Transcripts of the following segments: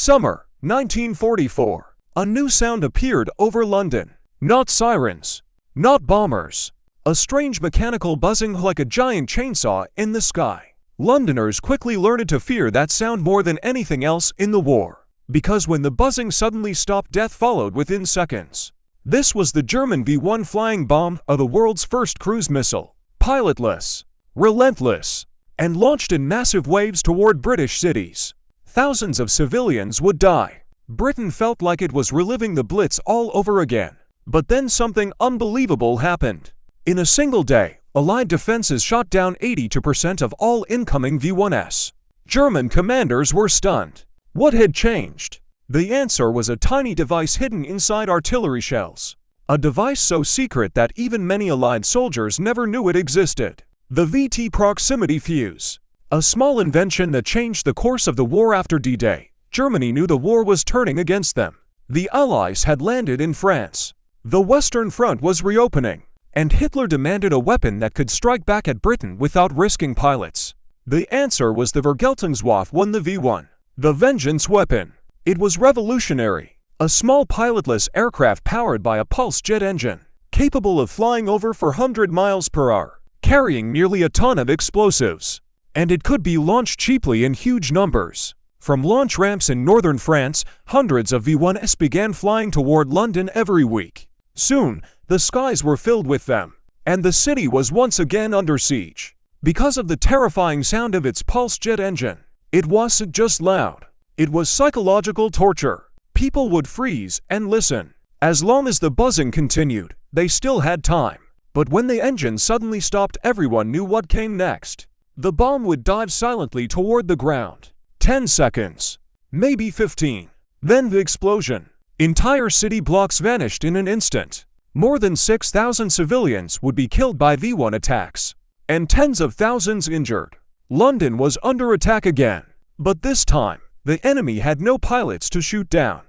Summer, 1944. A new sound appeared over London. Not sirens. Not bombers. A strange mechanical buzzing like a giant chainsaw in the sky. Londoners quickly learned to fear that sound more than anything else in the war, because when the buzzing suddenly stopped, death followed within seconds. This was the German V-1 flying bomb, the world's first cruise missile. Pilotless, relentless, and launched in massive waves toward British cities. Thousands of civilians would die. Britain felt like it was reliving the Blitz all over again. But then something unbelievable happened. In a single day, Allied defenses shot down 82% of all incoming V-1s. German commanders were stunned. What had changed? The answer was a tiny device hidden inside artillery shells. A device so secret that even many Allied soldiers never knew it existed. The VT proximity fuse. A small invention that changed the course of the war after D-Day. Germany knew the war was turning against them. The Allies had landed in France. The Western Front was reopening, and Hitler demanded a weapon that could strike back at Britain without risking pilots. The answer was the Vergeltungswaffe, the V-1, the vengeance weapon. It was revolutionary. A small pilotless aircraft powered by a pulse jet engine, capable of flying over 400 miles per hour, carrying nearly a ton of explosives. And it could be launched cheaply in huge numbers. From launch ramps in northern France, hundreds of V-1s began flying toward London every week. Soon, the skies were filled with them, and the city was once again under siege. Because of the terrifying sound of its pulse jet engine, it wasn't just loud. It was psychological torture. People would freeze and listen. As long as the buzzing continued, they still had time. But when the engine suddenly stopped, everyone knew what came next. The bomb would dive silently toward the ground. 10 seconds. Maybe 15. Then the explosion. Entire city blocks vanished in an instant. More than 6,000 civilians would be killed by V-1 attacks, and tens of thousands injured. London was under attack again. But this time, the enemy had no pilots to shoot down.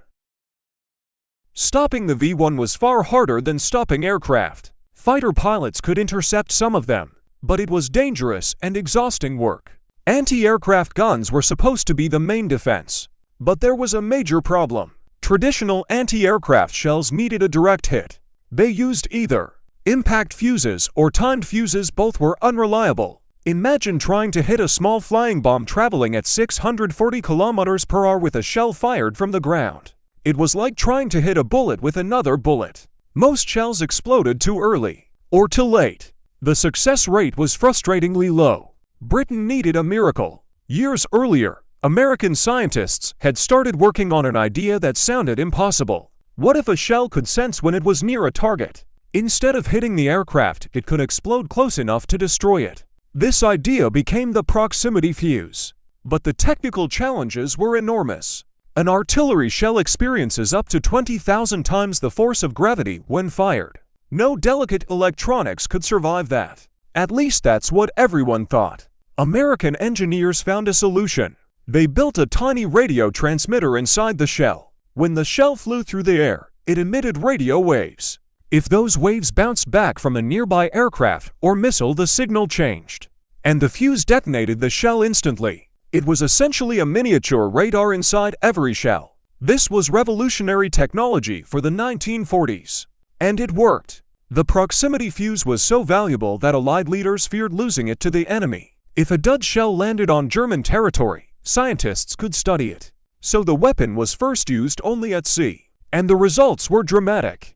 Stopping the V-1 was far harder than stopping aircraft. Fighter pilots could intercept some of them, but it was dangerous and exhausting work. Anti-aircraft guns were supposed to be the main defense. But there was a major problem. Traditional anti-aircraft shells needed a direct hit. They used either impact fuses or timed fuses. Both were unreliable. Imagine trying to hit a small flying bomb traveling at 640 kilometers per hour with a shell fired from the ground. It was like trying to hit a bullet with another bullet. Most shells exploded too early or too late. The success rate was frustratingly low. Britain needed a miracle. Years earlier, American scientists had started working on an idea that sounded impossible. What if a shell could sense when it was near a target? Instead of hitting the aircraft, it could explode close enough to destroy it. This idea became the proximity fuse. But the technical challenges were enormous. An artillery shell experiences up to 20,000 times the force of gravity when fired. No delicate electronics could survive that. At least that's what everyone thought. American engineers found a solution. They built a tiny radio transmitter inside the shell. When the shell flew through the air, it emitted radio waves. If those waves bounced back from a nearby aircraft or missile, the signal changed, and the fuse detonated the shell instantly. It was essentially a miniature radar inside every shell. This was revolutionary technology for the 1940s. And it worked. The proximity fuse was so valuable that Allied leaders feared losing it to the enemy. If a dud shell landed on German territory, scientists could study it. So the weapon was first used only at sea. And the results were dramatic.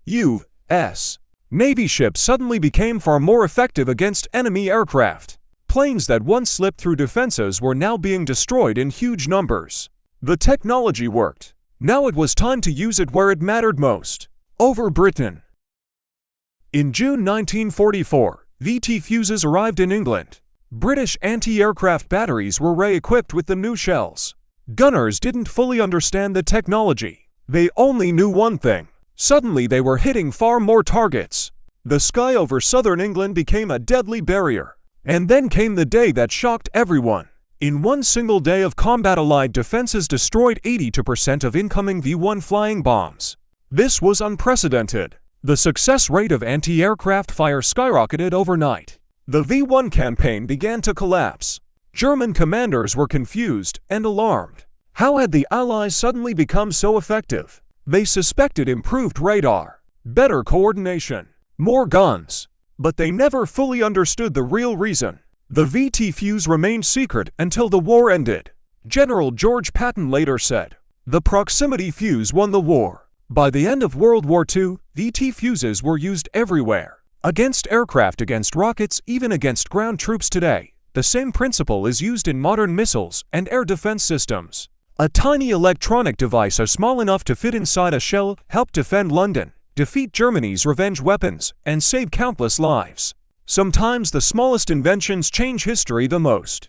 U.S. Navy ships suddenly became far more effective against enemy aircraft. Planes that once slipped through defenses were now being destroyed in huge numbers. The technology worked. Now it was time to use it where it mattered most. Over Britain. In June 1944, VT fuses arrived in England. British anti-aircraft batteries were re-equipped with the new shells. Gunners didn't fully understand the technology. They only knew one thing. Suddenly they were hitting far more targets. The sky over southern England became a deadly barrier. And then came the day that shocked everyone. In one single day of combat, Allied defenses destroyed 82% of incoming V-1 flying bombs. This was unprecedented. The success rate of anti-aircraft fire skyrocketed overnight. The V-1 campaign began to collapse. German commanders were confused and alarmed. How had the Allies suddenly become so effective? They suspected improved radar, better coordination, more guns, but they never fully understood the real reason. The VT fuse remained secret until the war ended. General George Patton later said, "The proximity fuse won the war." By the end of World War II, VT fuses were used everywhere. Against aircraft, against rockets, even against ground troops today. The same principle is used in modern missiles and air defense systems. A tiny electronic device small enough to fit inside a shell helped defend London, defeat Germany's revenge weapons, and save countless lives. Sometimes the smallest inventions change history the most.